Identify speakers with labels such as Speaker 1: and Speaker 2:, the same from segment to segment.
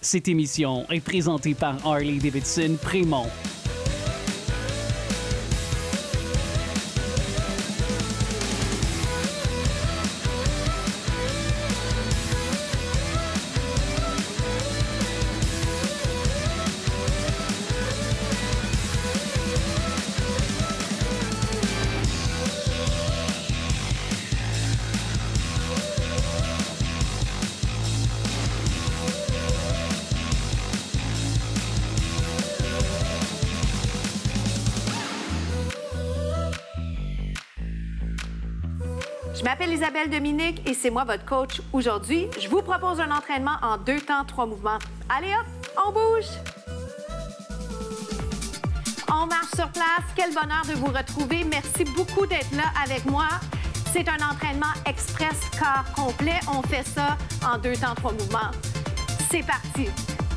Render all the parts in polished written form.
Speaker 1: Cette émission est présentée par Harley-Davidson Prémont.
Speaker 2: Je m'appelle Isabelle Dominique et c'est moi votre coach aujourd'hui. Je vous propose un entraînement en 2 temps, 3 mouvements. Allez hop, on bouge! On marche sur place. Quel bonheur de vous retrouver. Merci beaucoup d'être là avec moi. C'est un entraînement express corps complet. On fait ça en 2 temps, 3 mouvements. C'est parti.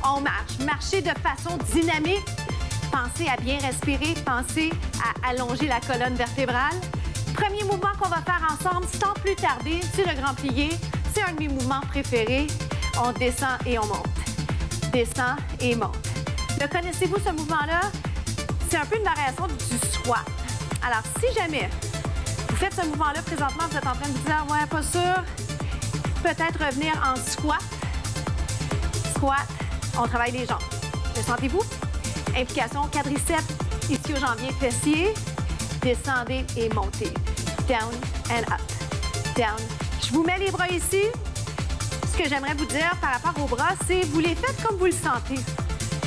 Speaker 2: On marche. Marchez de façon dynamique. Pensez à bien respirer. Pensez à allonger la colonne vertébrale. Premier mouvement qu'on va faire ensemble, sans plus tarder, c'est le grand plié. C'est un de mes mouvements préférés. On descend et on monte. Descend et monte. Le connaissez-vous, ce mouvement-là? C'est un peu une variation du squat. Alors, si jamais vous faites ce mouvement-là présentement, vous êtes en train de vous dire « Ouais, pas sûr », peut-être revenir en squat. Squat, on travaille les jambes. Le sentez-vous? Implication quadriceps, ici au jambier fessier. Descendez et montez. Down and up. Down. Je vous mets les bras ici. Ce que j'aimerais vous dire par rapport aux bras, c'est vous les faites comme vous le sentez.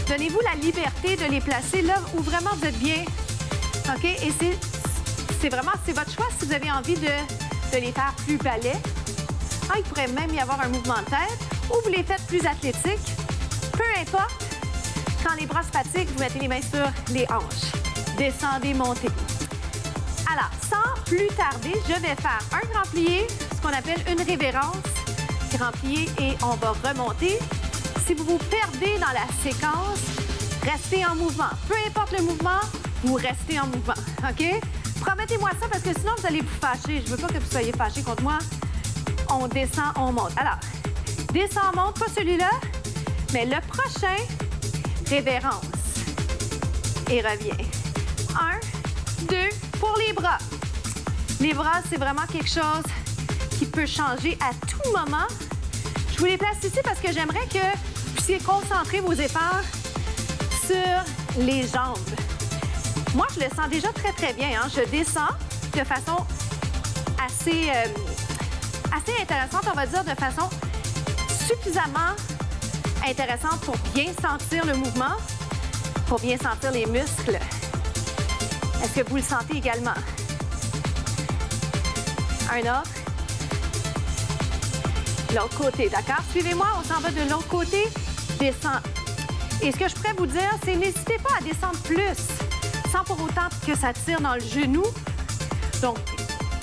Speaker 2: Donnez-vous la liberté de les placer là où vraiment vous êtes bien. OK? Et c'est votre choix si vous avez envie de les faire plus balais. Ah, il pourrait même y avoir un mouvement de tête. Ou vous les faites plus athlétiques. Peu importe. Quand les bras se fatiguent, vous mettez les mains sur les hanches. Descendez, montez. Alors, sans plus tarder, je vais faire un grand plié, ce qu'on appelle une révérence. Grand plié et on va remonter. Si vous vous perdez dans la séquence, restez en mouvement. Peu importe le mouvement, vous restez en mouvement. OK? Promettez-moi ça parce que sinon, vous allez vous fâcher. Je ne veux pas que vous soyez fâchés contre moi. On descend, on monte. Alors, descend, monte, pas celui-là, mais le prochain, révérence. Et reviens. 1, 2, pour les bras. Les bras, c'est vraiment quelque chose qui peut changer à tout moment. Je vous les place ici parce que j'aimerais que vous puissiez concentrer vos efforts sur les jambes. Moi, je le sens déjà très, très bien. Hein? Je descends de façon assez intéressante, on va dire, de façon suffisamment intéressante pour bien sentir le mouvement, pour bien sentir les muscles. Est-ce que vous le sentez également? Un autre. L'autre côté, d'accord? Suivez-moi, on s'en va de l'autre côté. Descend. Et ce que je pourrais vous dire, c'est n'hésitez pas à descendre plus, sans pour autant que ça tire dans le genou. Donc,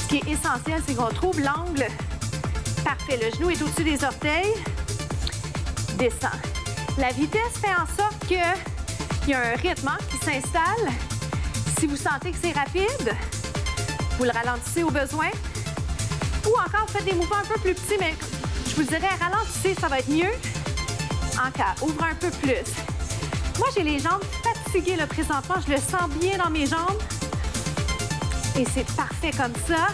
Speaker 2: ce qui est essentiel, c'est qu'on trouve l'angle parfait. Le genou est au-dessus des orteils. Descend. La vitesse fait en sorte qu'il y a un rythme qui s'installe. Si vous sentez que c'est rapide, vous le ralentissez au besoin. Ou encore, vous faites des mouvements un peu plus petits, mais je vous dirais, ralentissez, ça va être mieux. Encore, ouvre un peu plus. Moi, j'ai les jambes fatiguées là, présentement. Je le sens bien dans mes jambes. Et c'est parfait comme ça.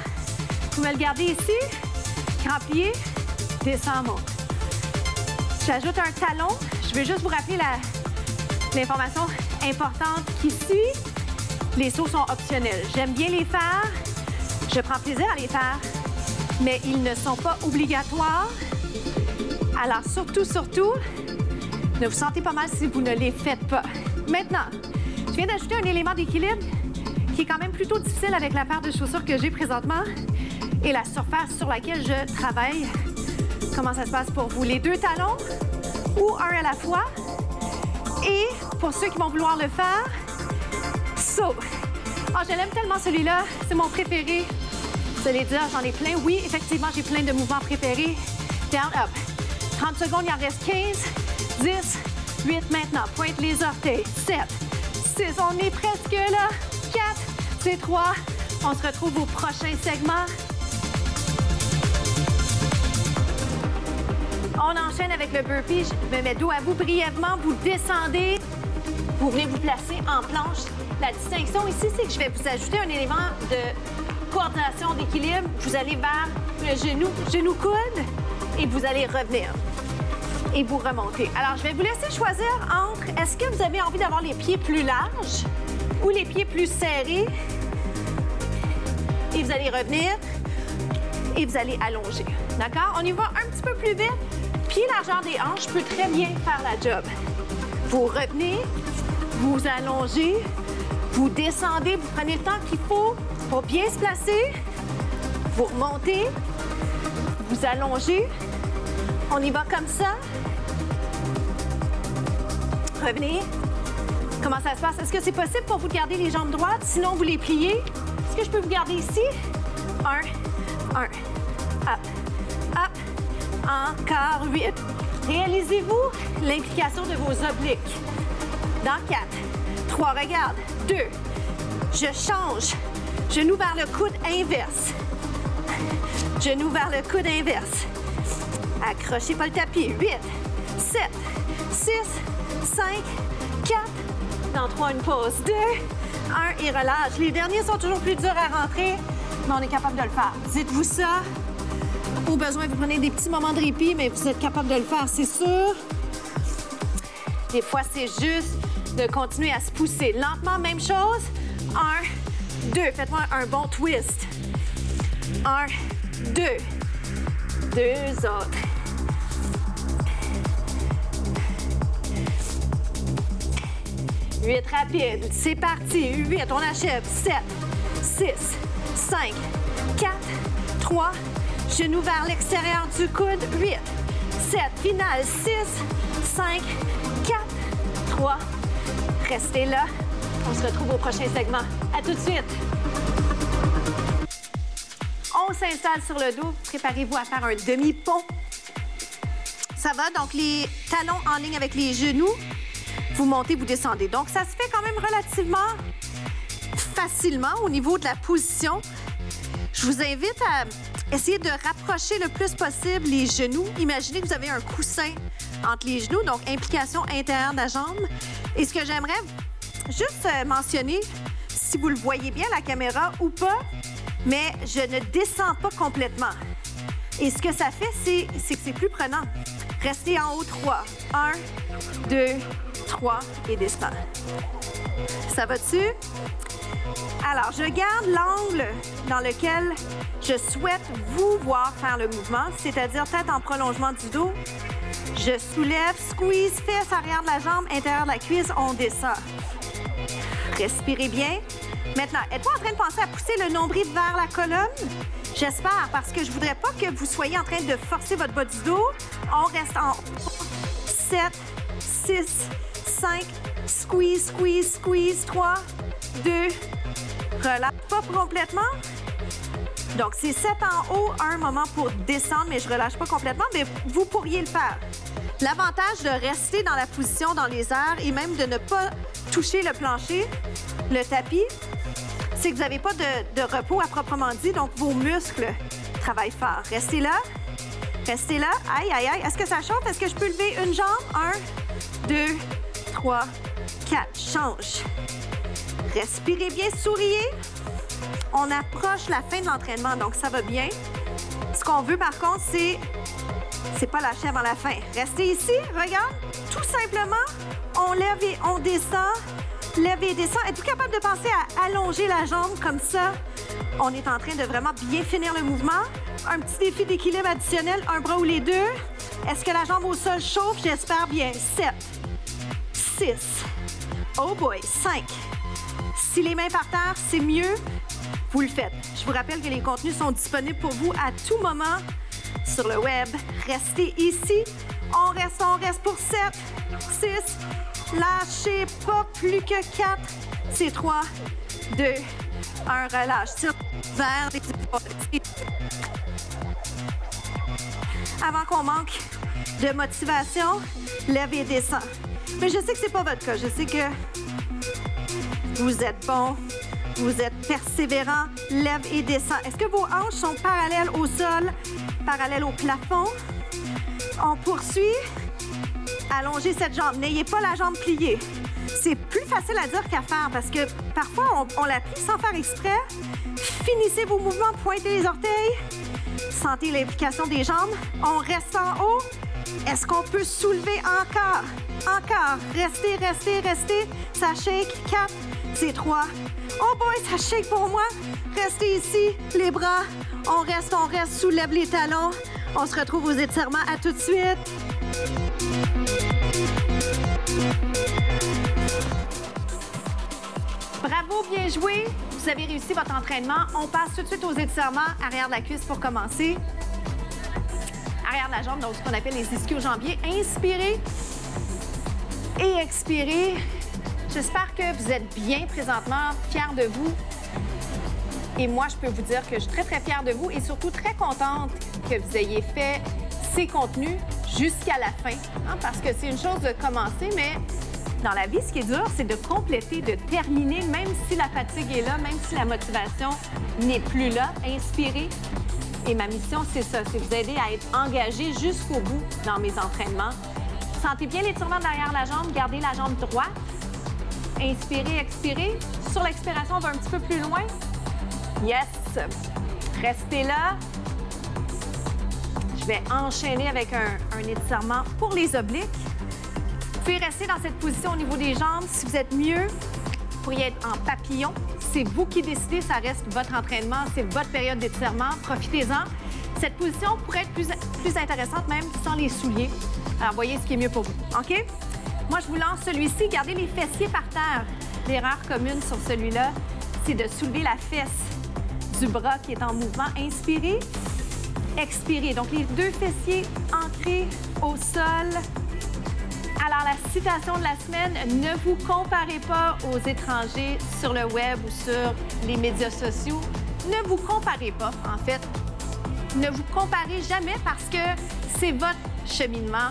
Speaker 2: Vous me le gardez ici. Grand plié, descend, monte. J'ajoute un talon. Je vais juste vous rappeler l'information importante qui suit. Les sauts sont optionnels. J'aime bien les faire. Je prends plaisir à les faire. Mais ils ne sont pas obligatoires. Alors, surtout, ne vous sentez pas mal si vous ne les faites pas. Maintenant, je viens d'ajouter un élément d'équilibre qui est quand même plutôt difficile avec la paire de chaussures que j'ai présentement et la surface sur laquelle je travaille. Comment ça se passe pour vous? Les 2 talons ou un à la fois. Et pour ceux qui vont vouloir le faire, saut. Oh, je l'aime tellement celui-là. C'est mon préféré. Vous allez dire, j'en ai plein. Oui, effectivement, j'ai plein de mouvements préférés. Down, up. 30 secondes, il en reste 15, 10, 8 maintenant. Pointe les orteils. 7, 6, on est presque là. 4, c'est 3. On se retrouve au prochain segment. On enchaîne avec le burpee. Je me mets dos à vous brièvement. Vous descendez. Vous venez vous placer en planche. La distinction ici, c'est que je vais vous ajouter un élément de coordination, d'équilibre. Vous allez vers le genou, genou-coude, et vous allez revenir. Et vous remontez. Alors, je vais vous laisser choisir entre est-ce que vous avez envie d'avoir les pieds plus larges ou les pieds plus serrés. Et vous allez revenir et vous allez allonger. D'accord? On y va un petit peu plus vite. Pied largeur des hanches peut très bien faire la job. Vous revenez, vous allongez, vous descendez, vous prenez le temps qu'il faut pour bien se placer. Vous remontez, vous allongez. On y va comme ça. Revenez. Comment ça se passe? Est-ce que c'est possible pour vous de garder les jambes droites? Sinon, vous les pliez. Est-ce que je peux vous garder ici? Un. Up. Encore 8. Réalisez-vous l'implication de vos obliques. Dans 4, 3, regarde. 2. Je change. Genou vers le coude inverse. Genou vers le coude inverse. Accrochez pas le tapis. 8, 7, 6, 5, 4. Dans 3, une pause. 2, 1 et relâche. Les derniers sont toujours plus durs à rentrer, mais on est capable de le faire. Dites-vous ça. Au besoin, vous prenez des petits moments de répit, mais vous êtes capable de le faire, c'est sûr. Des fois, c'est juste de continuer à se pousser. Lentement, même chose. 1, 2. Faites-moi un bon twist. 1, 2. 2 autres. Huit rapides. C'est parti. 8, on achève. 7, 6, 5, 4, 3. Genou vers l'extérieur du coude. 8, 7. Finale. 6, 5, 4, 3. Restez là. On se retrouve au prochain segment. À tout de suite. On s'installe sur le dos. Préparez-vous à faire un demi-pont. Ça va? Donc, les talons en ligne avec les genoux. Vous montez, vous descendez. Donc, ça se fait quand même relativement facilement au niveau de la position. Je vous invite à essayer de rapprocher le plus possible les genoux. Imaginez que vous avez un coussin entre les genoux, donc implication intérieure de la jambe. Et ce que j'aimerais juste mentionner, si vous le voyez bien, la caméra ou pas, mais je ne descends pas complètement. Et ce que ça fait, c'est que c'est plus prenant. Restez en haut, 3. 1, 2, 3 et descends. Ça va dessus? Alors, je garde l'angle dans lequel je souhaite vous voir faire le mouvement, c'est-à-dire tête en prolongement du dos. Je soulève, squeeze, fesse arrière de la jambe, intérieur de la cuisse, on descend. Respirez bien. Maintenant, êtes-vous en train de penser à pousser le nombril vers la colonne? J'espère, parce que je voudrais pas que vous soyez en train de forcer votre bas du dos. On reste en 7, 6, 5, squeeze, squeeze, squeeze, 3, 2, relâche pas complètement. Donc, c'est 7 en haut, un moment pour descendre, mais je relâche pas complètement, mais vous pourriez le faire. L'avantage de rester dans la position dans les airs et même de ne pas toucher le plancher, le tapis, c'est que vous n'avez pas de repos à proprement dit, donc vos muscles travaillent fort. Restez là. Restez là. Aïe, aïe, aïe. Est-ce que ça chauffe? Est-ce que je peux lever une jambe? 1, 2, 3, 4. Change. Respirez bien, souriez. On approche la fin de l'entraînement, donc ça va bien. Ce qu'on veut, par contre, c'est pas lâcher avant la fin. Restez ici, regarde. Tout simplement, on lève et on descend. Lève et descend. Êtes-vous capable de penser à allonger la jambe comme ça? On est en train de vraiment bien finir le mouvement. Un petit défi d'équilibre additionnel, un bras ou les deux. Est-ce que la jambe au sol chauffe? J'espère bien. 7, 6, oh boy, 5. Si les mains par terre, c'est mieux, vous le faites. Je vous rappelle que les contenus sont disponibles pour vous à tout moment sur le web. Restez ici. On reste pour 7, 6, lâchez pas plus que 4. C'est 3, 2, 1, relâche. Tire vers les épaules. Avant qu'on manque de motivation, lève et descend. Mais je sais que c'est pas votre cas. Je sais que vous êtes bon, vous êtes persévérant. Lève et descend. Est-ce que vos hanches sont parallèles au sol, parallèles au plafond? On poursuit. Allongez cette jambe. N'ayez pas la jambe pliée. C'est plus facile à dire qu'à faire parce que parfois, on la plie sans faire exprès. Finissez vos mouvements, pointez les orteils. Sentez l'implication des jambes. On reste en haut. Est-ce qu'on peut soulever encore? Encore. Restez, restez, restez. Ça shake. 4, c'est 3. Oh boy, ça shake pour moi. Restez ici, les bras. On reste, soulève les talons. On se retrouve aux étirements. À tout de suite. Bravo, bien joué. Vous avez réussi votre entraînement. On passe tout de suite aux étirements arrière de la cuisse pour commencer. Arrière de la jambe, donc ce qu'on appelle les ischio-jambiers. Inspirez et expirez. J'espère que vous êtes bien présentement, fiers de vous. Et moi, je peux vous dire que je suis très, très fière de vous et surtout très contente que vous ayez fait ces contenus jusqu'à la fin. Hein, parce que c'est une chose de commencer, mais dans la vie, ce qui est dur, c'est de compléter, de terminer, même si la fatigue est là, même si la motivation n'est plus là. Inspirez. Et ma mission, c'est ça, c'est vous aider à être engagé jusqu'au bout dans mes entraînements. Sentez bien l'étirement de l'arrière de la jambe, gardez la jambe droite. Inspirez, expirez. Sur l'expiration, on va un petit peu plus loin. Yes! Restez là. Je vais enchaîner avec un étirement pour les obliques. Vous pouvez rester dans cette position au niveau des jambes. Si vous êtes mieux, vous pourriez être en papillon. C'est vous qui décidez, ça reste votre entraînement, c'est votre période d'étirement. Profitez-en. Cette position pourrait être plus intéressante même sans les souliers. Alors, voyez ce qui est mieux pour vous. OK? Moi, je vous lance celui-ci. Gardez les fessiers par terre. L'erreur commune sur celui-là, c'est de soulever la fesse du bras qui est en mouvement. Inspirez, expirez. Donc, les deux fessiers ancrés au sol. Alors, la citation de la semaine, ne vous comparez pas aux étrangers sur le web ou sur les médias sociaux. Ne vous comparez pas, en fait. Ne vous comparez jamais parce que c'est votre cheminement.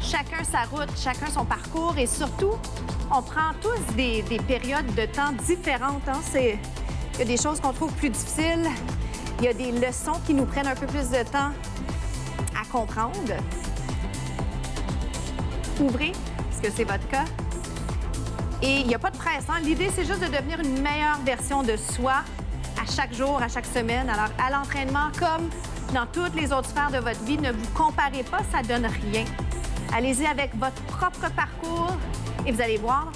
Speaker 2: Chacun sa route, chacun son parcours et surtout, on prend tous des périodes de temps différentes. Hein? Il y a des choses qu'on trouve plus difficiles. Il y a des leçons qui nous prennent un peu plus de temps à comprendre. Ouvrez, parce que c'est votre cas. Et il n'y a pas de presse. Hein? L'idée, c'est juste de devenir une meilleure version de soi à chaque jour, à chaque semaine. Alors, à l'entraînement, comme dans toutes les autres sphères de votre vie, ne vous comparez pas, ça ne donne rien. Allez-y avec votre propre parcours et vous allez voir,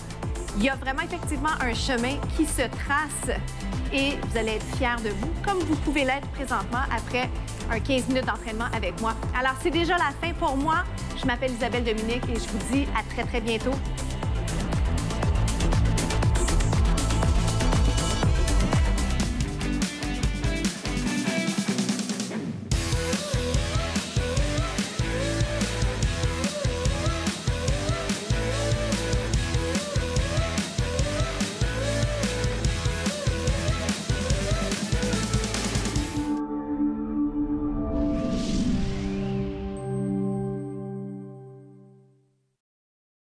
Speaker 2: il y a vraiment effectivement un chemin qui se trace et vous allez être fiers de vous, comme vous pouvez l'être présentement après un 15 minutes d'entraînement avec moi. Alors, c'est déjà la fin pour moi. Je m'appelle Isabelle Dominique et je vous dis à très, très bientôt.